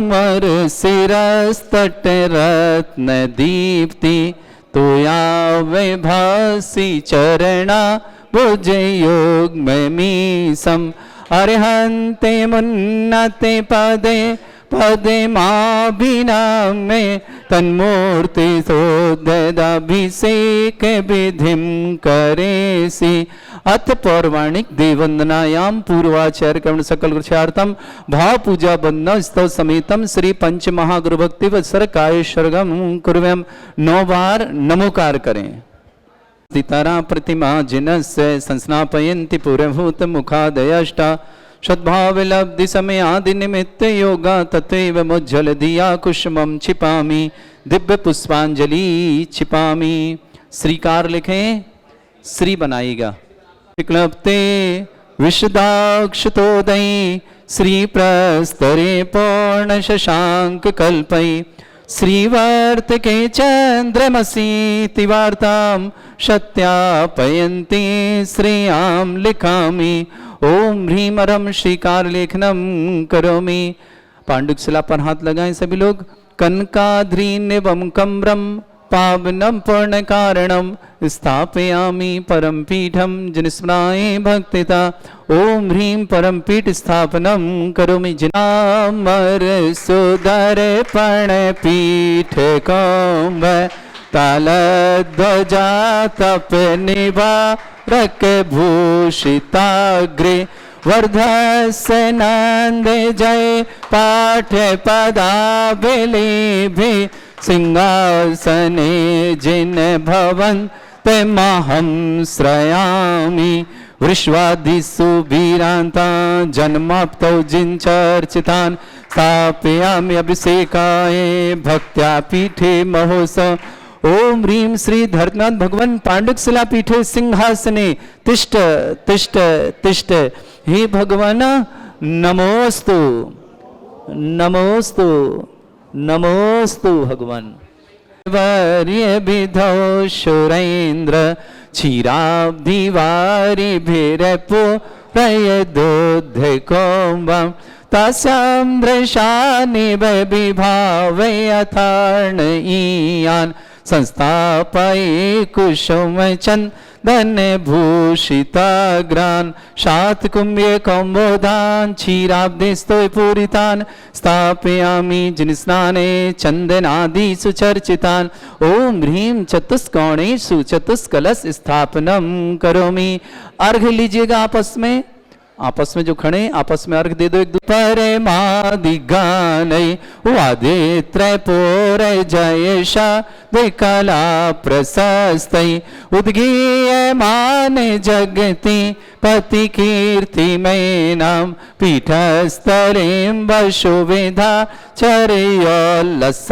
अमर शिरस्तट रत्न दीप्ति तुया वैभासी चरणा भुज योग मीसम अर्हन्ते मुन्नते पदे पदे माभिनामे तन्मूर्ति सोददाभिषेक विधिम करेसि अथ पौर्वाणिक देववंदनायाम पूर्वाचार्य कर्ण सकल कृष्यार्थम भाव पूजा बंदन स्तव समेतम श्री पंच महागुरु भक्ति वत्सर काय सर्गम कुर्वम 9 बार नमोकार करें। सीतारा प्रतिमा जिनस्य संस्नापयन्ति पुरभूत मुखादयष्टा सद्भाव लब्धि समय आदि निमित्त योगा तथैव मुज्जल दिया कुसुमं छिपामि दिव्य पुष्पांजलि छिपामि। श्रीकार लिखें, श्री बनाएगा। विक्लप्ते विशदाक्षतोदयी श्री प्रस्तरे पूर्ण शशांक कल्पै श्रीवर्त के चंद्रमसी तिवार्ताम सत्यापयन्ति श्रेयाम लिखामि ओम ह्रीम रम श्रीकार लेखनम करोमि। पांडुक शिला पर हाथ लगाएं सभी लोग। कनकाद्रीनिवम कम्रम पावनम पूर्ण कारणम स्थापयामि परम पीठम जनस्मराय भक्तिता ओम ह्रीम परम पीठ स्थापनम करोमि। जिनामर सुदर पण पीठ कौम्भ तालध्वजा तप निभा रक भूषिताग्रे वर्धस्य नंद जय पाठ पदाबिलिभि सिंहासने जिन भवन तमहं श्रयामि वृष्वादिषु वीरान्ता जन्माप्तौ जिनचर्चितान् स्थापयामि अभिषेकाय भक्त्या पीठे महोत्सव ओम ह्रीम श्री धर्तनाथ भगवान पांडुक शिला पीठे सिंहासने तिष्ठ तिष्ठ तिष्ठ। हे भगवान नमोस्तु नमोस्तु नमोस्तु भगवान। वर्य विधौ सुरेन्द्र क्षीराब्धिवारि भिरपो प्रयदोध कौम्बम तस्यां दृशानि विभावे अथार्ण ईयान् संस्थापये कुसुम चंदन भूषिताग्रान् शातकुम्भे कौम्बोधान् क्षीराब्धिस्थो पूरितान् स्थापयामि जिनस्नाने चंदनादिषु चर्चितान् ओम ह्रीं चतुष्कोणेषु चतुष्कलश स्थापनम करोमि। अर्घ लीजिएगा आपस में जो खड़े आपस में अर्घ दे दो एक दूसरे। मादिगानै वादित्रय पोर जयशा विकला प्रशस्तै उद्गीयमान जगति पति कीर्ति मैनाम पीठस्थलें वशुविधा चर्योल्लसामि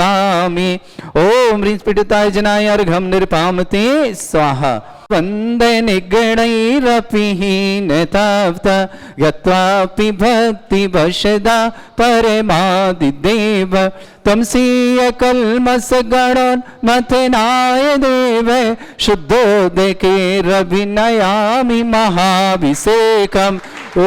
ओम ह्रीं पीठिताय जनाय अर्घं निर्पामते स्वाहा। वंदे निगणैरपि हीनतावत गत्वापि भक्ति वशदा परमादिदेव तमसीय कल्मस गणोन्मथनाय देव शुद्धोदके रभिनयामि महाभिषेकम् ओ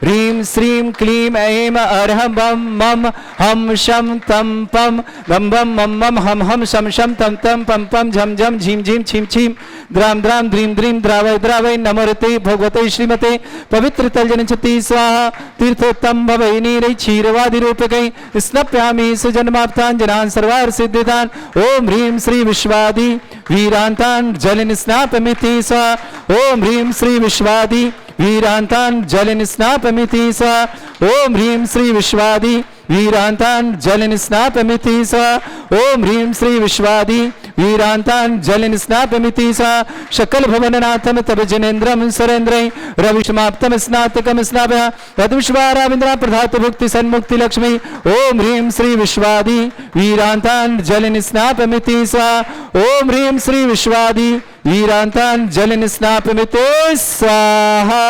ह्रीं श्रीं क्लीं ऐं अर्हं बम मम हम शम तम पम बम बम मम मम हम हम शम शम तम तम पम पम झम झम झीम झीम छीम छीम द्राम द्राम द्रीम द्रीम द्रावय द्रावय नमोरते भगवते श्रीमते पवित्र तलजनचति स्वाहा। तीर्थोत्तम भवै नीरै क्षीरवादि रूपकै स्नप्यामि सुजन्माप्ताञ्जनान् सर्वार्थ सिद्धितान् ओम ह्रीं श्री विश्वादि वीरान्तान् जलिन स्नापमिति स्वाहा। ओम ह्रीं श्री विश्वादि वीरान्तान् जलिन स्नापमिति स्वाहा। ओम ह्रीं श्री विश्वादि वीरान्तान् जलिन स्नापमिति स्वाहा। ओम ह्रीं श्री विश्वादि वीरान्तान् जलिन स्नापमिति स्वाहा। शकल भवननाथम तब जनेन्द्रम सुरेन्द्रै रविष्माप्तम स्नातकम स्नापया तद्विश्वाराविन्द्रा प्रधातु भुक्ति सन्मुक्ति लक्ष्मी ओम ह्रीं श्री विश्वादि वीरान्तान् जलिन स्नापमिति स्वाहा। ओम ह्रीं श्री विश्वादि वीरान्तान् जलिन स्नापमिति स्वाहा।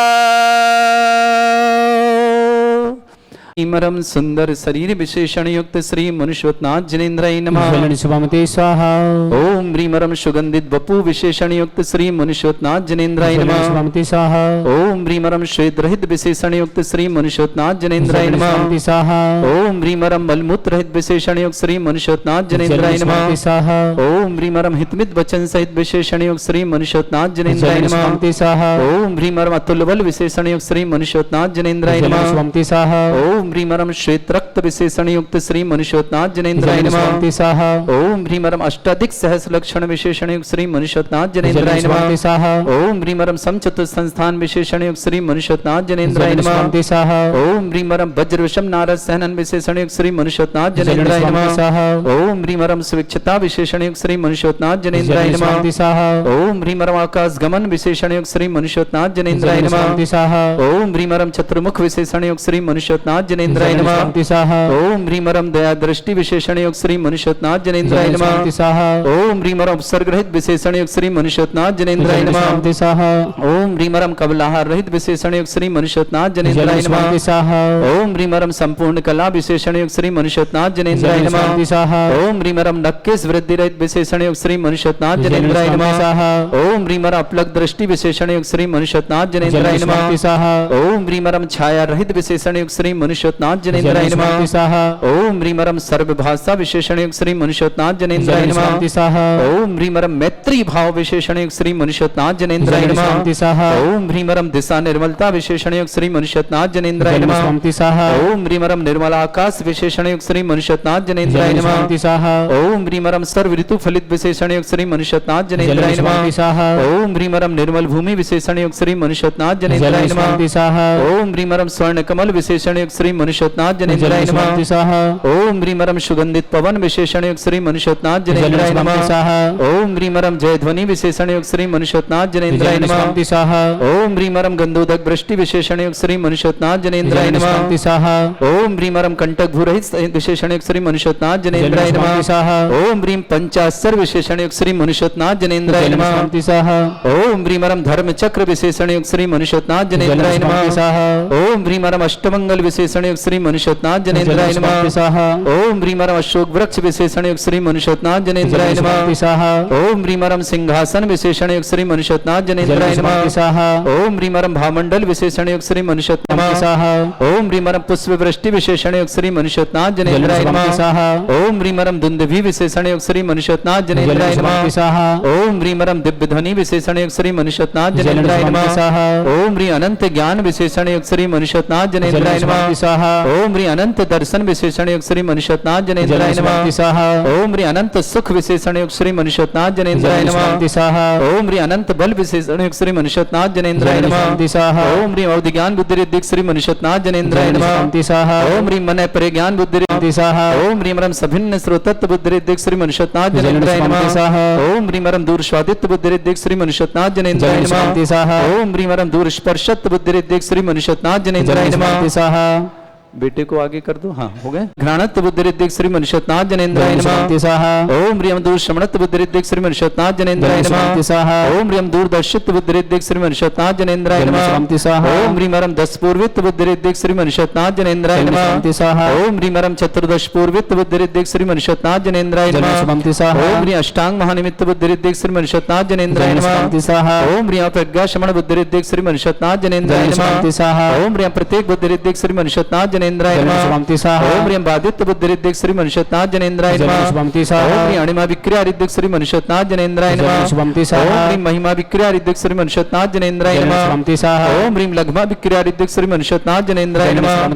ीमरम सुंदर शरीर विशेषण युक्त श्री मनुष्योत्नाथ जिनेन्द्राय नमः। स्वामते स्वाहा। ओम ह्रीमरम सुगंधित बपु विशेषण युक्त श्री मनुष्योत्नाथ जिनेन्द्राय नमः। स्वामते स्वाहा। ओम ह्रीमरम श्वेत रहित विशेषण युक्त श्री मनुष्योत्नाथ जिनेन्द्राय नमः। स्वामते स्वाहा। ओम ह्रीमरम मलमूत्र रहित विशेषण युक्त श्री मनुष्योत्नाथ जिनेन्द्राय नमः। स्वामते स्वाहा। ओम ह्रीमरम हितमित वचन सहित विशेषण युक्त श्री मनुष्योत्नाथ जिनेन्द्राय नमः। स्वामते स्वाहा। ओम ह्रीमरम अतुल बल विशेषण युक्त श्री मनुष्योत्नाथ जिनेन्द्राय नमः। स्वामते स्वाहा। ओम ह्रीमरम श्वेत रक्त विशेषण युक्त श्री मनुष्योत्नाथ जिनेन्द्राय नमः। स्वामते स्वाहा। ओम ह्रीमरम अष्टाधिक सहस लक्षण विशेषण युक्त श्री मनुष्योत्नाथ जिनेन्द्राय नमः। स्वामते स्वाहा। ओम ह्रीमरम समचतुर संस्थान विशेषण युक्त श्री मनुष्योत्नाथ जिनेन्द्राय नमः। स्वामते स्वाहा। ओम ह्रीमरम वज्र विषम नारद सहनन विशेषण युक्त श्री मनुष्योत्नाथ जिनेन्द्राय नमः। ओम ह्रीमरम सुविक्षता विशेषण युक्त श्री मनुष्योत्नाथ जिनेन्द्राय नमः। ओम ह्रीमरम आकाश गमन विशेषण युक्त श्री मनुष्योत्नाथ जिनेन्द्राय नमः। ओम ह्रीमरम चतुर्मुख विशेषण युक्त श्री मनुष्योत्नाथ जिनेन्द्राय नमः। ओम ह्रीमरम दया दृष्टि विशेषण युक्त श्री मनुष्योत्नाथ जिनेन्द्राय नमः। ओम ह्रीमरम उपसर्ग रहित विशेषण युक्त श्री मनुष्योत्नाथ जिनेन्द्राय नमः। ओम ह्रीमरम कबलाहार रहित विशेषण युक्त श्री मनुष्योत्नाथ जिनेन्द्राय नमः। ओम ह्रीमरम संपूर्ण कला विशेषण युक्त श्री मनुष्योत्नाथ जिनेन्द्राय नमः। ओम ह्रीमरम नक्केश वृद्धि रहित विशेषण युक्त श्री मनुष्योत्नाथ जिनेन्द्राय नमः। ओम ह्रीमरम अपलक दृष्टि विशेषण युक्त श्री मनुष्योत्नाथ जिनेन्द्राय नमः। ओम ह्रीमरम छाया रहित विशेषण युक्त श्री मनुष्योत्नाथ जिनेन्द्राय नमः। ओम ह्रीमरम सर्वभाषा विशेषण युक्त श्री मनुष्योत्नाथ जिनेन्द्राय नमः। ओम ह्रीमरम मैत्री भाव विशेषण युक्त श्री मनुष्योत्नाथ जिनेन्द्राय नमः। ओम ह्रीमरम दिशा निर्मलता विशेषण युक्त श्री मनुष्योत्नाथ जिनेन्द्राय नमः। ओम ह्रीमरम निर्मल आकाश विशेषण युक्त श्री मनुष्योत्नाथ जिनेन्द्राय नमः। ओम ह्रीमरम सर्व ऋतु फलित विशेषण युक्त श्री मनुष्योत्नाथ जिनेन्द्राय नमः। ओम ह्रीमरम निर्मल भूमि विशेषण युक्त श्री मनुष्योत्नाथ जिनेन्द्राय नमः। ओम ह्रीमरम स्वर्ण कमल विशेषण युक्त श्री मनुष्योत्नाथ जिनेन्द्राय नमः। ओम ह्रीमरम सुगंधित पवन विशेषण युक्त श्री मनुष्योत्नाथ जिनेन्द्राय नमः। ओम ह्रीमरम जय ध्वनि विशेषण युक्त श्री मनुष्योत्नाथ जिनेन्द्राय नमः। ओम ह्रीमरम गंधोदक वृष्टि विशेषण युक्त श्री मनुष्योत्नाथ जिनेन्द्राय नमः। ओम ह्रीमरम कंटक भूरहित विशेषण युक्त श्री मनुष्योत्नाथ जिनेन्द्राय नमः। ओम ह्रीम पंचाक्षर विशेषण युक्त श्री मनुष्योत्नाथ जिनेन्द्राय नमः। ओम ह्रीमरम धर्म चक्र विशेषण युक्त श्री मनुष्योत्नाथ जिनेन्द्राय नमः। ओम ह्रीमरम अष्टमंगल विशेषण युक्त श्री मनुष्योत्नाथ जिनेन्द्राय नमः। ओम ह्रीमरम अशोक वृक्ष विशेषण युक्त श्री मनुष्योत्नाथ जिनेन्द्राय नमः। ओम ह्रीमरम सिंहासन विशेषण युक्त श्री मनुष्योत्नाथ जिनेन्द्राय नमः। ओम ह्रीमरम भामंडल विशेषण युक्त श्री मनुष्योत्नाथ नमः। ओम ह्रीमरम पुष्प वृष्टि विशेषण युक्त श्री मनुष्योत्नाथ जिनेन्द्राय नमः। ओम ह्रीमरम दुंदुभि विशेषण युक्त श्री मनुष्योत्नाथ जिनेन्द्राय नमः। ओम ह्रीमरम दिव्य ध्वनि विशेषण युक्त श्री मनुष्योत्नाथ जिनेन्द्राय नमः। ओम ह्री अनंत ज्ञान विशेषण युक्त श्री मनुष्योत्नाथ जिनेन्द्राय नमः। ओम ह्री अनंत दर्शन विशेषण युक्त श्री मनुष्योत्नाथ जिनेन्द्राय नमः। ओम ह्री अनंत सुख विशेषण युक्त श्री मनुष्योत्नाथ जिनेन्द्राय नमः। ओम ह्री अनंत बल विशेषण युक्त श्री मनुष्योत्नाथ जिनेन्द्राय नमः। ओम ह्री अवधि ज्ञान बुद्धि रिद्धि श्री मनुष्योत्नाथ जिनेन्द्राय नमः। ओम ह्री मन परे ज्ञान बुद्धि रिद्धि। ओम ह्री मरम सभिन्न श्रोतत्व बुद्धि रिद्धि श्री मनुष्योत्नाथ जिनेन्द्राय नमः। ओम ह्री मरम दूर स्वादित्व बुद्धि रिद्धि श्री मनुष्योत्नाथ जिनेन्द्राय नमः। ओम ह्री मरम दूर स्पर्शत्व बुद्धि रिद्धि श्री मनुष्योत्नाथ जिनेन्द्राय नमः। बेटे को आगे कर दो। हाँ, हो गए। घ्राणत्व बुद्धि रिद्धि श्री मनुष्योत्नाथ जिनेन्द्राय नमः। ओम ह्रीम दूर श्रवणत्व बुद्धि रिद्धि श्री मनुष्योत्नाथ जिनेन्द्राय नमः। ओम ह्रीम दूरदर्शित्व बुद्धि रिद्धि श्री मनुष्योत्नाथ जिनेन्द्राय नमः। ओम ह्रीमरम 10 पूर्वित्व बुद्धि रिद्धि श्री मनुष्योत्नाथ जिनेन्द्राय नमः। ओम ह्रीमरम चतुर्दश पूर्वित्व बुद्धि रिद्धि श्री मनुष्योत्नाथ जिनेन्द्राय नमः। ओम ह्री अष्टांग महानिमित्त बुद्धि रिद्धि श्री मनुष्योत्नाथ जिनेन्द्राय नमः। ओम ह्री प्रज्ञा शमन बुद्धि रिद्धि श्री मनुष्योत्नाथ जिनेन्द्राय नमः। ओम ह्री प्रत्येक बुद्धि रिद्धि श्री मनुष्योत्नाथ जिनेन्द्राय नमः। ओम ह्रीम बाधित्व बुद्धि रिद्धि श्री मनुष्योत्नाथ जिनेन्द्राय नमः। ओम ह्री अणिमा विक्रिया रिद्धि श्री मनुष्योत्नाथ जिनेन्द्राय नमः। ओम ह्रीम महिमा विक्रिया रिद्धि श्री मनुष्योत्नाथ जिनेन्द्राय नमः। ओम ह्रीम लघ्मा विक्रिया रिद्धि श्री मनुष्योत्नाथ जिनेन्द्राय नमः। ओम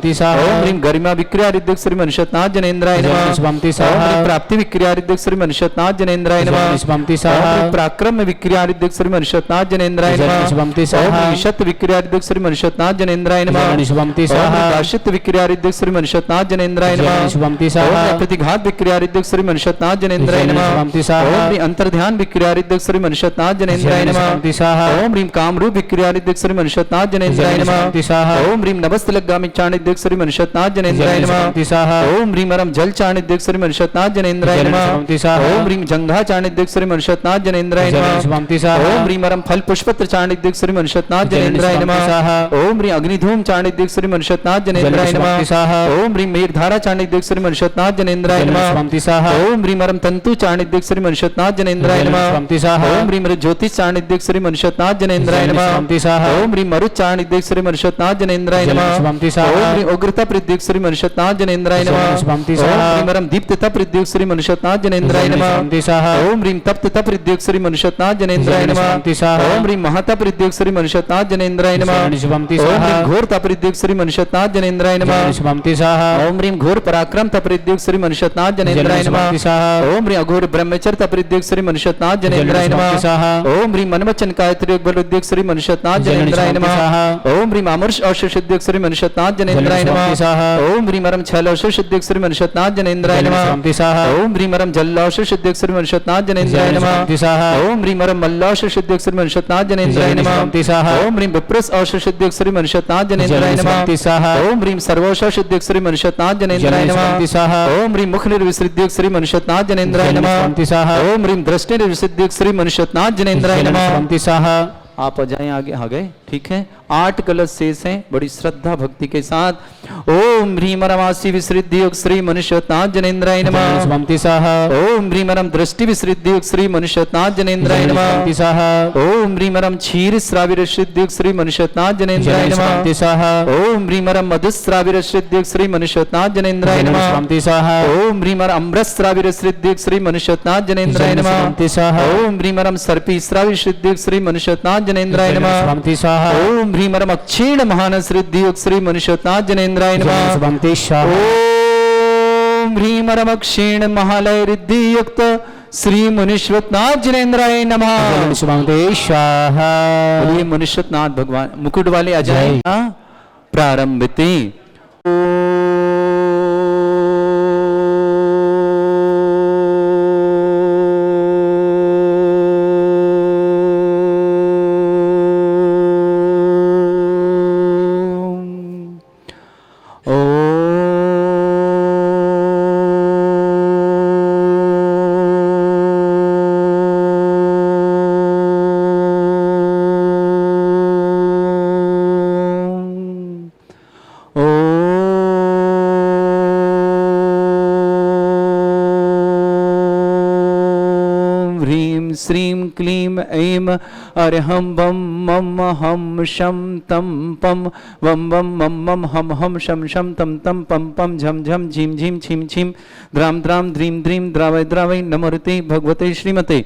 ह्रीम गरिमा विक्रिया रिद्धि श्री मनुष्योत्नाथ जिनेन्द्राय नमः। ओम ह्रीम प्राप्ति विक्रिया रिद्धि श्री मनुष्योत्नाथ जिनेन्द्राय नमः। ओम ह्रीम पराक्रम विक्रिया रिद्धि श्री मनुष्योत्नाथ जिनेन्द्राय नमः। ओम ह्रीम शत विक्रिया रिद्धि श्री मनुष्योत्नाथ जिनेन्द्राय नमः। ओम ह्रीम विक्रिया रिद्धि श्री मनुष्योत्नाथ जिनेन्द्राय नमः। ओम प्रतिघात विक्रिया रिद्धि श्री मनुष्योत्नाथ जिनेन्द्राय नमः। ओम ह्रीम अंतर्ध्यान विक्रिया रिद्धि श्री मनुष्योत्नाथ जिनेन्द्राय नमः। ओम ह्रीम कामरूप विक्रिया रिद्धि श्री मनुष्योत्नाथ जिनेन्द्राय नमः। ओम ह्रीम नवस्तलगामी चाणिद्य श्री मनुष्योत्नाथ जिनेन्द्राय नमः। ओम ह्रीमरम जल चाणिद्य श्री मनुष्योत्नाथ जिनेन्द्राय नमः। ओम ह्रीम जंघा चाणिद्य श्री मनुष्योत्नाथ जिनेन्द्राय नमः। ओम ह्रीमरम फल पुष्पत्र चाणिद्य श्री मनुष्योत्नाथ जिनेन्द्राय नमः। ओम ह्रीम अग्निधूम चाणिद्य श्री मनुष्योत्नाथ जिनेन्द्राय नमः। स्वामी स्वाहा ओम ह्रीं मेघधारा चाणिद्य श्री मनुष्यनाथ जनेन्द्राय नमः स्वामी स्वाहा ओम ह्रीं मरम तंतु चाणिद्य श्री मनुष्यनाथ जनेन्द्राय नमः स्वामी स्वाहा ओम ह्रीं मरु ज्योतिष चाणिद्य श्री मनुष्यनाथ जनेन्द्राय नमः स्वामी स्वाहा ओम ह्रीं मरु चाणिद्य श्री मनुष्यनाथ जनेन्द्राय नमः स्वामी स्वाहा ओम ह्रीं उग्रता प्रद्युत श्री मनुष्यनाथ जनेन्द्राय नमः स्वामी ओम स्वाहा ह्रीं मरम दीप्तता प्रद्युत श्री मनुष्यनाथ जनेन्द्राय नमः स्वामी स्वाहा ओम ह्रीं तप्तता प्रद्युत श्री मनुष्यनाथ जनेन्द्राय नमः स्वामी स्वाहा ओम ह्रीं महता प्रद्युत श्री मनुष्यनाथ जनेन्द्राय नमः स्वामी ओम स्वाहा ह्रीं घोर तप्रद्युत श्री मनुष्यनाथ जनेन्द्राय नमः स्वामी स्वाहा ओम ह्रीं घोर पराक्रम तप्रद्युत श्री मनुष्यनाथ जनेन्द्राय नमः स्वामी स्वाहा ओम ह्रीं अघोर ब्रह्मचर्य तप्रद्युत श्री मनुष्यनाथ जनेन्द्राय नमः स्वामी स्वाहा ओम ह्रीं मनवचन कायत्री बलुद्युत श्री मनुष्यनाथ जनेन्द्राय नमः ओम ह्रीं अमर्ष औषधुद्युत श्री मनुष्यनाथ जनेन्द्राय नमः ओम ह्रीं मरम छल औषधुद्युत श्री मनुष्यनाथ जनेन्द्राय नमः स्वामी स्वाहा ओम ह्रीं मरम जल औषधुद्युत श्री मनुष्यनाथ जनेन्द्राय नमः स्वामी स्वाहा ओम ह्रीं मरम मल्ल औषधुद्युत श्री मनुष्यनाथ जनेन्द्राय नमः स्वामी स्वाहा ओम ह्रीं विप्रस औषधुद्युत श्री मनुष्यनाथ जनेन्द्राय नमः स्वामी स्वाहा ओम ह्रीं सर्वौषधुद्युत श्री मनुष्यनाथ जनेन्द्राय नमः स्वामी स्वाहा ओम ह्रीं मुख निर्विसृद्युत श्री मनुष्यनाथ जनेन्द्राय नमः स्वामी स्वाहा ओम ह्रीं दृष्टि निर्विसृद्युत श्री मनुष्यनाथ जनेन्द्राय नमः स्वामी स्वाहा आप आ जाएं आगे आ गए ठीक है 8 कलश शेष हैं बड़ी श्रद्धा भक्ति के साथ ओम ह्रीं मरमासी विसृद्धि योग श्री मनुष्यनाथ जनेन्द्राय नमः स्वामी स्वाहा ओम ह्रीं मरम दृष्टि विसृद्धि योग श्री मनुष्यनाथ जनेन्द्राय नमः स्वामी स्वाहा ओम ह्रीं मरम क्षीर श्राविर सिद्धि योग श्री मनुष्यनाथ जनेन्द्राय नमः स्वामी स्वाहा ओम ह्रीं मरम मधुश्राविर सिद्धि योग श्री मनुष्यनाथ जनेन्द्राय नमः स्वामी स्वाहा ओम ह्रीं मरम अमृतश्राविर सिद्धि योग श्री मनुष्यनाथ जनेन्द्राय नमः स्वामी स्वाहा ओम ह्रीं मरम सर्पी श्राविर सिद्धि योग श्री मनुष्यनाथ जनेन्द्राय नमः स्वामी स्वाहा ओम ह्रीं मरम अक्षीण महानस सिद्धि योग श्री मनुष्यनाथ जनेन्द्राय नमः स्वामी स्वाहा ओम ह्रीं मरम अक्षीण महालय रिद्धि युक्त श्री मनुष्यनाथ जनेन्द्राय नमः स्वामी स्वाहा बोलिए मनुष्यनाथ भगवान मुकुट वाले आ जाए प्रारंभते श्रीं क्लीं ऐं अरहं बम मम हम शम तम पम वम वम मम मम हम हम शम शम तम तम पम पम झम झम झीम झीम छीम छीम द्राम द्राम ध्रीम ध्रीम द्रावय द्रावय नमोते भगवते श्रीमते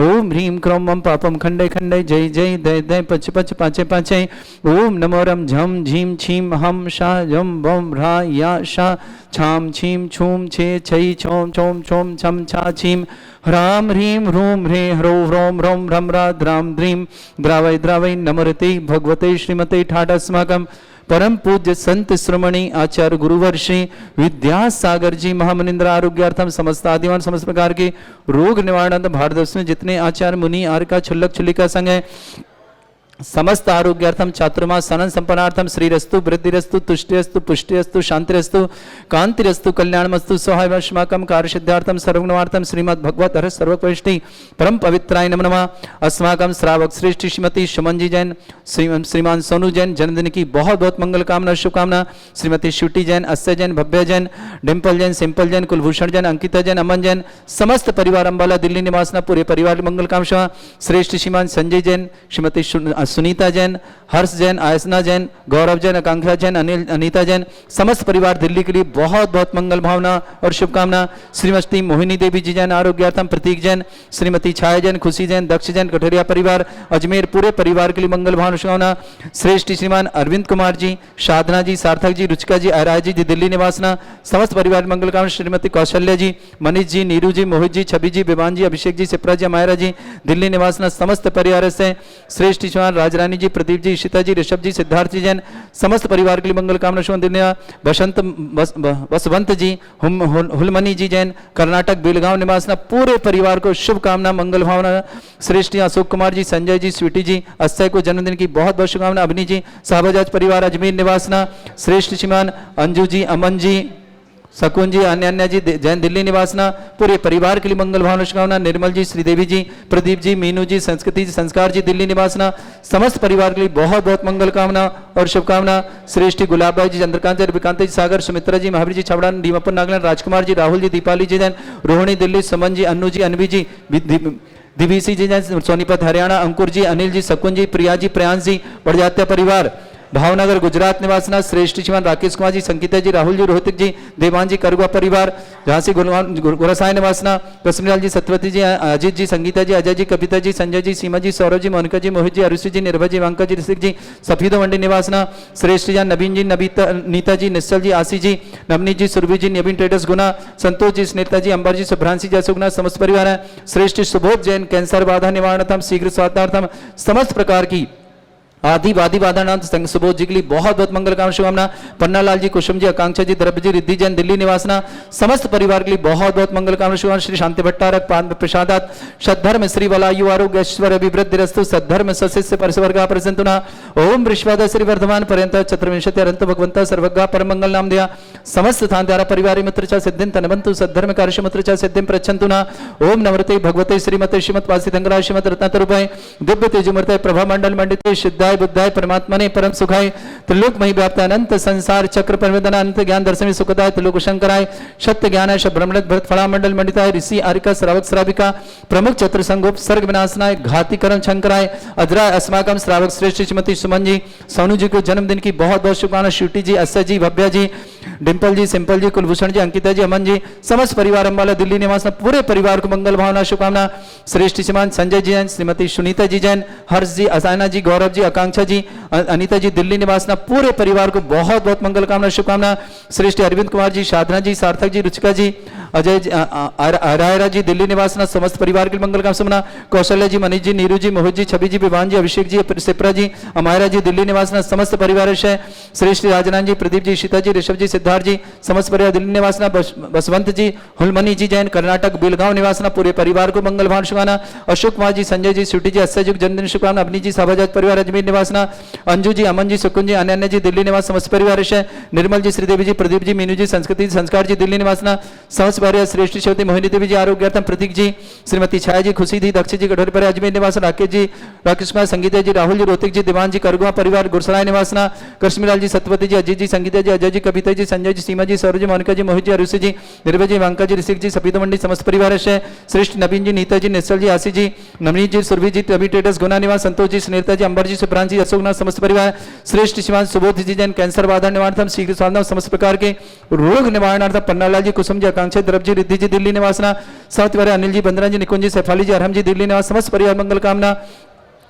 ओम ह्रीं क्रोम मम पापम खंडे खंडे जय जय दय दय पच पच पाचे पाचे ओम नमो रम झम झीम छीम हम शा झम बम ह्रा या शा छाम छीम छूम छे छई छोम छोम छोम छम छा छीम ह्राम ह्रीं ह्रूम ह्रे ह्रो ह्रोम ह्रोम ह्रम रा द्राम द्रीम द्रावय द्रावय नमोते भगवते श्रीमते ठाटस्माकम परम पूज्य संत श्रमणी आचार्य गुरुवर श्री विद्यासागर जी महामनिंद्र आरोग्यार्थम समस्त आदिवान समस्त प्रकार के रोग निवारणार्थ भारतवर्ष में जितने आचार्य मुनि आर्का छुल्लक छुल्लिका संघ है समस्त आरोग्यार्थम चातुर्मास सनन संपन्नार्थम श्रीरस्तु वृद्धिरस्तु तुष्टिरस्तु पुष्टिरस्तु शांतिरस्तु कांतिरस्तु कल्याणमस्तु सौभाग्यमाकम कार्यसिद्धार्थम सर्वगुणार्थम श्रीमद् भगवत हर सर्वपरिष्टि परम पवित्राय नमः नमः अस्माकम श्रावक श्रेष्ठ श्रीमती सुमन जी जैन श्रीमान सोनू जैन जन्मदिन की बहुत बहुत मंगल कामना शुभकामना श्रीमती श्रुति जैन अस्य जैन भव्य जैन डिम्पल जैन सिंपल जैन कुलभूषण जैन अंकिता जैन अमन जैन समस्त परिवार अंबाला दिल्ली निवासना पूरे परिवार मंगल कामना श्रेष्ठ श्रीमान संजय जैन श्रीमती सुनीता जैन हर्ष जैन आयसना जैन गौरव जैन आकांक्षा जैन अनिल अनीता जैन समस्त परिवार दिल्ली के लिए बहुत बहुत मंगल भावना और शुभकामना श्रीमती मोहिनी देवी जी जैन आरोग्यार्थम प्रतीक जैन श्रीमती छाया जैन खुशी जैन दक्ष जैन कठरिया परिवार अजमेर पूरे परिवार के लिए मंगल भावना शुभकामना श्रेष्ठ श्रीमान अरविंद कुमार जी साधना जी सार्थक जी रुचिका जी आराय जी दिल्ली निवासना समस्त परिवार मंगल कामना श्रीमती कौशल्या जी मनीष जी नीरू जी मोहित जी छवि जी विवान जी अभिषेक जी सिप्रा जी मायरा जी दिल्ली निवासना समस्त परिवार से श्रेष्ठ श्रीमान राजरानी जी प्रदीप जी इशिता जी ऋषभ जी सिद्धार्थ जी जैन समस्त परिवार के लिए मंगल कामना शुभ बसंत बसवंत जी हुलमनी जी जैन कर्नाटक बेलगांव निवासना पूरे परिवार को शुभकामना मंगल भावना श्रेष्ठ अशोक कुमार जी संजय जी स्वीटी जी अक्षय को जन्मदिन की बहुत बहुत शुभकामना अभिनी जी साहबजाज परिवार अजमेर निवासना श्रेष्ठ श्रीमान अंजू जी अमन जी शकुन जी, अन्य जी, जैन दिल्ली निवासना, पूरे परिवार के लिए मंगल भावना शुभकामना। निर्मल जी, श्रीदेवी जी, प्रदीप जी, मीनू जी, संस्कृति जी, संस्कार जी, दिल्ली निवासना, समस्त परिवार के लिए बहुत बहुत मंगल कामना और शुभकामना। श्रेष्ठ गुलाब भाई जी, चंद्रकांत जी, विकांत जी, सागर, सुमित्रा जी, महावीर जी, छाबड़ा, दीमापुर नागालैंड, राजकुमार जी, राहुल जी, दीपाली जी जैन, रोहिणी दिल्ली, सुमन जी, अन्नू जी, अनवी जी, दिवीसी जी जैन, सोनीपत हरियाणा, अंकुर जी, अनिल जी, शकुन जी, प्रिया जी, प्रयांश जी, बढ़ परिवार, भावनगर गुजरात निवासना, श्रेष्ठ शिवान, राकेश कुमार जी, संकीता जी, राहुल जी, रोहित जी, देवान जी, करुआ परिवार, झांसी गुरसाई निवासना, कृष्णलाल जी, सत्यवती जी, अजीत जी, संगीता जी, अजय जी, कविता जी, संजय जी, सीमा जी, सौरभ जी, मोनिका जी, मोहित जी, अरुषि जी, निर्भय जी, वांका जी, ऋषिक जी, सफीदो मंडी निवासना, श्रेष्ठ जी, नवीन जी, नीता जी, निश्चल जी, आशी जी, नवनीत जी, सुरभि जी, नवीन ट्रेडर्स गुना, संतोष जी, स्नेता जी, अंबर जी, शुभ्रांशी जी, अशोकनाथ, समस्त परिवार है। श्रेष्ठ सुबोध जैन, कैंसर बाधा निवारणार्थम, शीघ्र स्वास्थ्यार्थम, समस्त प्रकार की आदि वादी वादानाथ संघ सुबोध जी के लिए बहुत बहुत मंगल कामना शुभकामना। पन्ना लाल जी, कुसुम जी, आकांक्षा जी, द्रव्य जी, रिद्धि जैन, दिल्ली निवासना, समस्त परिवार के लिए बहुत बहुत मंगल कामना शुभकामना। श्री शांति भट्टारक, पाद प्रसादात, सद्धर्म श्री वलायु आरोग्य ऐश्वर्य अभिवृद्धि रस्तु, सद्धर्म सस्य परसवर्गा प्रसंतुना, ओम वृश्वाद श्री वर्धमान पर्यंत चतुर्विंशति अरंत भगवंत सर्वज्ञा परम मंगल नाम दिया, समस्त स्थान द्वारा परिवार मित्र च सिद्धिं तनवंतु, सद्धर्म कार्य मित्र च सिद्धिं प्रच्छन्तुना। ओम नमृते भगवते श्रीमते श्रीमत वासी तंगराज श्रीमत रत्नातरूपाय दिव्य तेजमूर्ते प्रभा मंडल मंडिते सिद्धाय बुद्धाय परमात्मा ने परम सुखाय त्रिलोकमयी व्याप्त अनंत संसार चक्र परिवेदना अनंत ज्ञान दर्शन सुखदाय त्रिलोक शंकराय सत्य ज्ञानाय ब्रह्मणत भरत फला मंडल मंडिताय ऋषि आरिका श्रावक श्राविका प्रमुख चतुर संगोप सर्ग विनाशनाय घाती कर्म शंकराय अद्राय अस्माकम श्रावक श्रेष्ठ श्रीमती सुमन जी, सोनू जी को जन्मदिन की बहुत बहुत शुभकामना। श्रुति जी, अस्या जी, भव्या जी, डिम्पल जी, सिंपल जी, कुलभूषण जी, अंकिता जी, अमन जी, समस्त परिवार अम्बाला दिल्ली निवास, पूरे परिवार को मंगल भावना शुभकामना। श्रेष्ठ श्रीमान संजय जी जैन, श्रीमती सुनीता जी जैन, हर्ष जी, असायना जी, गौरव जी, आकांक्षा जी, अनीता जी, दिल्ली निवासना, पूरे परिवार को बहुत बहुत मंगल कामना शुभकामना। श्रेष्ठ अरविंद कुमार जी, साधना जी, सार्थक जी, रुचिका जी, अजय जी, आरायरा जी, दिल्ली निवासना, समस्त परिवार के मंगल कामना। कौशल्या जी, मनीष जी, नीरू जी, मोहित जी, छवि जी, विवान जी, अभिषेक जी, सिप्रा जी, अमायरा जी, दिल्ली निवासना, समस्त परिवार है। श्रेष्ठ राजनान जी, प्रदीप जी, सीता जी, ऋषभ जी, सिद्धार्थ जी, समस्त परिवार दिल्ली निवासना। बसवंत जी, हुलमनी जी जैन, कर्नाटक बेलगांव निवासना, पूरे परिवार को मंगल भावना शुभकामना। अशोक कुमार जी, संजय जी, स्वीटी जी, अस्या जी, जन्मदिन शुभकामना। अवनी जी, साभाजात परिवार अजमेर निवासना। अंजू जी, अमन जी, सुकुन जी, अनन्या जी, दिल्ली निवास, समस्त परिवार है। निर्मल जी, श्रीदेवी जी, प्रदीप जी, मीनू जी, संस्कृति संस्कार जी, दिल्ली निवासना, समस्त परिवार। श्रेष्ठ श्रीमती मोहिनी देवी जी, आरोग्यार्थम प्रतीक जी, श्रीमती छाया जी, खुशी दी, दक्ष जी, गढ़ोर पर अजमेर निवास, राकेश जी, राकेश कुमार, संगीता जी, राहुल जी, रोतिक जी, दीवान जी, करगुआ परिवार गुरसराय निवासना। कृष्णलाल जी, सत्यवती जी, अजीत जी, संगीता जी, अजय जी, कविता जी, संजय जी, सीमा जी, सौरभ जी, मोनिका जी, मोहित जी, अरुषि जी, निर्भय जी, वांका जी, ऋषिक जी, सफीदो मंडी, समस्त परिवार है। श्रेष्ठ नवीन जी, नीता जी, निश्चल जी, आशी जी, नवनीत जी, सुरभि जी, रवि ट्रेडर्स गुना निवास, संतोष जी, स्नेता जी, अंबर जी, सुप्रांत जी, अशोकनाथ, समस्त परिवार। श्रेष्ठ शिवान सुबोध जी जैन, कैंसर बाधा निवारणार्थम, शीघ्र स्वास्थ्य, समस्त प्रकार के रोग निवारणार्थम। पन्नालाल जी, कुसुम जी, आकांक्षा, द्रव्य जी, रिद्धि जी, दिल्ली निवासना। साथ वाले अनिल जी, बंदरा जी, निकुंज जी, सैफाली जी, अरहम जी, दिल्ली निवास, समस्त परिवार मंगल कामना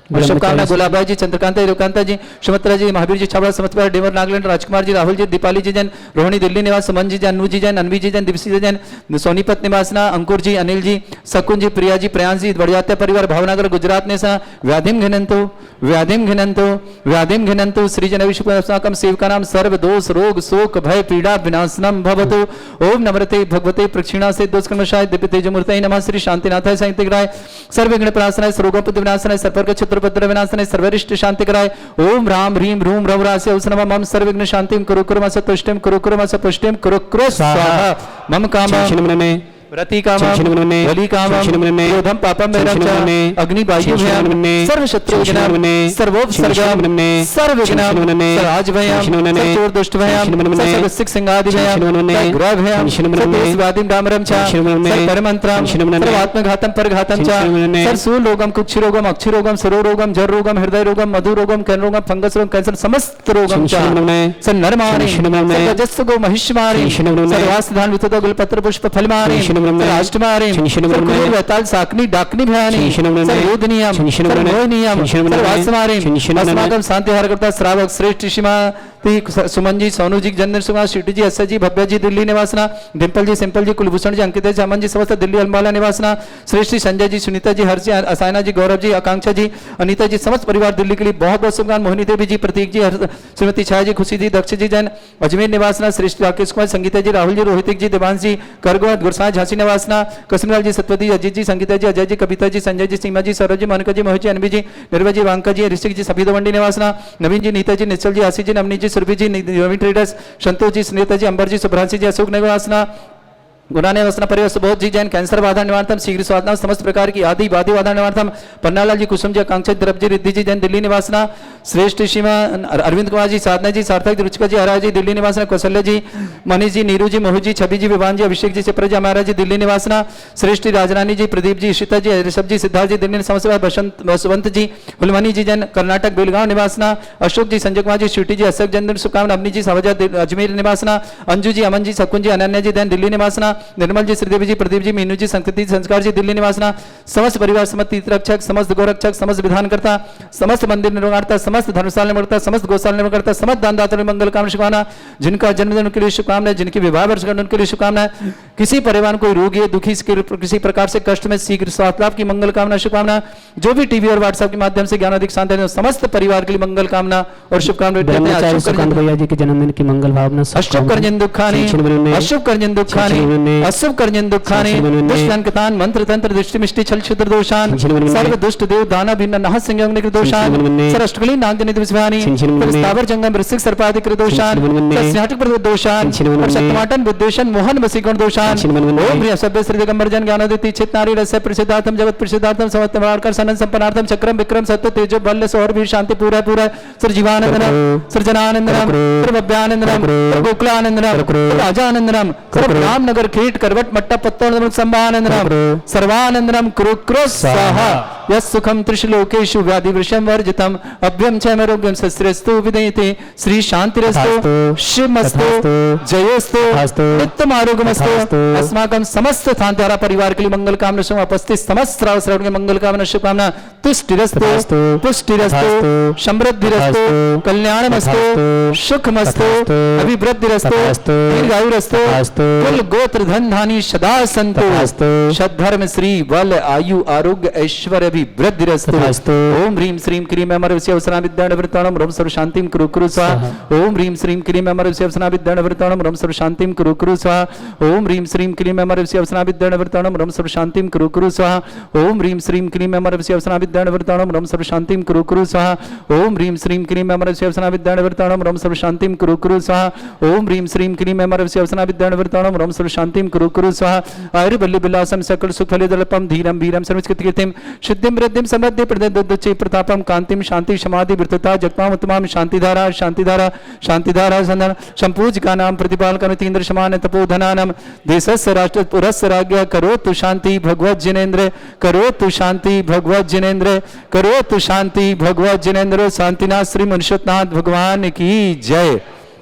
शुभकामना। गुलाबा जी, चंद्रकांता जी, रुकांता जी, सुमित्रा जी, महावीर जी, छाबड़ा, समस्त परिवार डेवर नागालैंड, राजकुमार जी, राहुल जी, दीपाली जी जैन, रोहिणी दिल्ली निवास, सुमन जी जैन, अनु जी जैन, अनवी जी जैन, दिवसी जी जैन, सोनीपत निवासना, अंकुर जी, अनिल जी, शकुन जी, प्रिया जी, प्रयांश जी, बढ़ परिवार भावनगर गुजरात ने व्याधिम घिनंतु व्याधिम घिनंतु व्याधिम घिनंतु सृजन विश्वकम सेवका नाम सर्व दोष रोग शोक भय पीड़ा विनाशनम भवतु। ओम नमृते भगवते प्रक्षिणा से दोषकर्मशाय दिव्य तेजमूर्तये नमः। श्री शांतिनाथाय साहित्यग्राय सर्वविघ्न प्रणाशनाय सर्वोपद विनाशनाय सर्ववर्ग क्षत्रपत्र विनाशनाय सर्वरिष्ट शांतिग्राय। ओम राम ह्रीम ह्रूम रवरास्य औसनम मम सर्वविघ्न शांतिम कुरु कुरुमस तुष्टिम कुरु कुरुमस पुष्टिम कुरु कुरु स्वाहा। मम कामः व्रति कामम बलि कामम क्रोधम पापम वैरम अग्नि वायु भयम सर्व शत्रु विघ्नम सर्वोपसर्गम सर्व विघ्नम सराज भयम चोर दुष्ट भयम सर्व सिख सिंगादि भयम ग्रह भयम सर्ववादिम डामरम च परमंत्रम सर्वात्मघातम परघातम च सर्व रोगम कुक्षि रोगम अक्षि रोगम सरो रोगम जर रोगम हृदय रोगम मधु रोगम कैन रोगम फंगस रोगम कैंसर समस्त रोगम च स नरमाणि सर्वजस्व गो महिष्माणि सर्वास्धान विततो गुलपत्र पुष्प फलमाणि राष्ट्रमारे वैताल साकनी डाकनी भयानी सर्वोधनियम सर्वोधनियम सर्वास्मारे अस्माकं शांति हरकर्ता श्रावक श्रेष्ठ श्रीमती सुमन जी सोनू जी जन्मदिन शुभकामना। स्वीटी जी अस्या जी भव्या जी दिल्ली निवासना। डिम्पल जी सिंपल जी कुलभूषण जी अंकिता जी अमन जी समस्त दिल्ली अम्बाला निवासना। श्रेष्ठ संजय जी सुनीता जी हर्ष जी असायना जी गौरव जी आकांक्षा जी अनीता जी समस्त परिवार दिल्ली के लिए बहुत बहुत शुभकामना। मोहिनी देवी जी प्रतीक जी श्रीमती छाया जी खुशी जी दक्ष जी जैन अजमेर निवासना। श्रेष्ठ राकेश कुमार संगीता जी राहुल जी रोहित जी देवांश जी करगोद गुरसाई झांसी निवासना। कृष्णलाल जी सत्यवती अजीत जी संगीता जी अजय जी कविता जी संजय जी सीमा जी सौरभ जी मोनिका जी मोहित जी अनवी जी निर्भय जी वांका जी ऋषिक जी सफीदो मंडी निवासना। नवीन जी नीता जी निश्चल जी आशी जी नवनीत जी सुरभि जी, रवि ट्रेडर्स, संतोष जी, सुनीता जी, अंबर जी, सुभ्रांशी जी, अशोक निवासना, गुणाने वसना परिवार सुबोध जी जैन, कैंसर बाधा निवारणम, शीघ्र स्वादना, समस्त प्रकार की आदि बाधी बाधा निवारणम, पन्नालाल जी, कुसुम जी, आकांक्षा द्रव जी, रिद्धि जी जैन, दिल्ली निवासना, श्रेष्ठ श्रीमान अरविंद कुमार जी, साधना जी, सार्थक जी, रुचिका जी, हरा जी, दिल्ली निवासना, कौशल्य जी, मनीष जी, नीरू जी, मोहू जी, छवि जी, विवान जी, अभिषेक जी, सिप्रा जी, महाराज जी, दिल्ली निवासना, श्रेष्ठ राजरानी जी, प्रदीप जी, ईशिता जी, ऋषभ जी, सिद्धार्थ जी, दिल्ली समस्त बसवंत जी, हुलमनी जी जैन, कर्नाटक बेलगांव निवासना, अशोक जी, संजय कुमार जी, स्वीटी जी, अशोक जैन, शुभकामना, अवनी जी, सावजा अजमेर निवासना, अंजू जी, अमन जी, सकुन जी, अनन्या जी दैन, दिल्ली निवासना, निर्मल जी, श्रीदेवी जी, प्रदीप जी, मीनू जी, संस्कृति संस्कार जी, दिल्ली निवासना, समस्त परिवार, समस्त तीर्थरक्षक, समस्त गोरक्षक, समस्त विधानकर्ता, समस्त मंदिर निर्माणकर्ता, समस्त धर्मशाला निर्माणकर्ता, समस्त गौशाला निर्माणकर्ता, समस्त दानदाता मंगल कामना शुभकामना, जिनका जन्मदिन के लिए शुभकामनाएं, जिनकी विवाह वर्षगांठ उनके लिए शुभकामनाएं, किसी परिवार कोई रोगी है, दुखी, किसी प्रकार से कष्ट में शीघ्र स्वास्थ्य लाभ की मंगल कामना शुभकामना, जो भी टीवी और व्हाट्सएप के माध्यम से ज्ञान अधिक शांत है समस्त परिवार के लिए मंगल कामना और शुभकामनाएं। सुकांत भैया जी के जन्मदिन की मंगल भावना, अशुभ कर्जन दुखानी, अशुभ कर्जन दुखानी, अशुभ कर्जन दुखानी, दुष्टंकतान मंत्र तंत्र दृष्टि मिष्टि छल क्षुद्र दोषान, सर्व दुष्ट देव दाना भिन्न नह संयम निकृ दोषान, सरष्टकली नागजनि दिवसवानी, स्थावर जंगम वृश्चिक सर्पाधिक दोषान, स्नाटक प्रद दोषान, शतमाटन बुद्धेशन मोहन वसीगुण दोषान, ओम प्रिय सभ्य श्री दिगंबर जन ज्ञानोदिति चित नारी रस्य प्रसिद्धार्थम जगत प्रसिद्धार्थम समत्तमार्कर सनन संपन्नार्थम चक्रम विक्रम सत्य तेजो बल सौर वीर शांति पूरा पूरा सृजीवानंदनम सृजनानंदनम सर्वभ्यानंदनम गोकुलानंदनम राजानंदनम रामनगर खेट करवट मट्टा पत्तों संभानंदनम सर्वानंदनम कुरु कुरु स्वाहा यस् सुखम त्रिशलोकेषु व्याधि वृषम वर्जितम अभ्यम च आरोग्यम सस्त्रस्तु विदयते श्री शांतिरस्तु शिवमस्तु जयोस्तु नित्यम आरोग्यमस्तु अस्माकं समस्त थांत्यारा परिवार के लिए मंगल कामना शुभ उपस्थित समस्त श्रावण के मंगल कामना शुभकामना तुष्टिरस्तु पुष्टिरस्तु समृद्धिरस्तु कल्याणमस्तु सुखमस्तु अभिवृद्धिरस्तु दीर्घायुरस्तु कुल गोत्र धन धानी सदा संतु सद्धर्म श्री बल आयु आरोग्य ऐश्वर्य वृद्धिरस्तु ओम ह्रीं श्रीं क्रीं अमरस्य अवसरा विद्यानवृताणं रम सर्व शांतिं कुरु कुरु स्वाहा ओम ह्रीं श्रीं क्रीं अमरस्य अवसरा विद्यानवृताणं रम सर्व शांतिं कुरु कुरु स्वाहा ओम ह्रीं श्रीं क्रीं अमरस्य अवसरा विद्यानवृताणं रम सर्व शांतिं कुरु कुरु स्वाहा ओम ह्रीं श्रीं क्रीं अमरस्य अवसरा विद्यानवृताणं रम सर्व शांतिं कुरु कुरु स्वाहा ओम ह्रीं श्रीं क्रीं अमरस्य अवसरा विद्यानवृताणं रम सर्व शांतिं कुरु कुरु स्वाहा ओम ह्रीं श्रीं क्रीं अमरस्य अवसरा विद्यानवृताणं रम सर्व शांतिं कुरु कुरु स्वाहा आयुर्बल्य विलासं सकल सुखफलदल्पं धीरं वीरं सर्वकृतिकीर्तिं सिद्धिं वृद्धिं समृद्धि प्रदद्दुच्चै प्रतापं कांतिं शांति समाधि वृत्तता जगतां उत्तमां शांतिधारा शांतिधारा शांतिधारा संधान संपूज्यकानां प्रतिपालकमितीन्द्र समान तपोधनानां देशस्य राष्ट्र पुरस्य राज्ञ करोतु शांति भगवत जिनेन्द्र करोतु शांति भगवत जिनेन्द्र करोतु शांति भगवत जिनेन्द्र शांतिनाथ श्री मनुष्यनाथ भगवान की जय।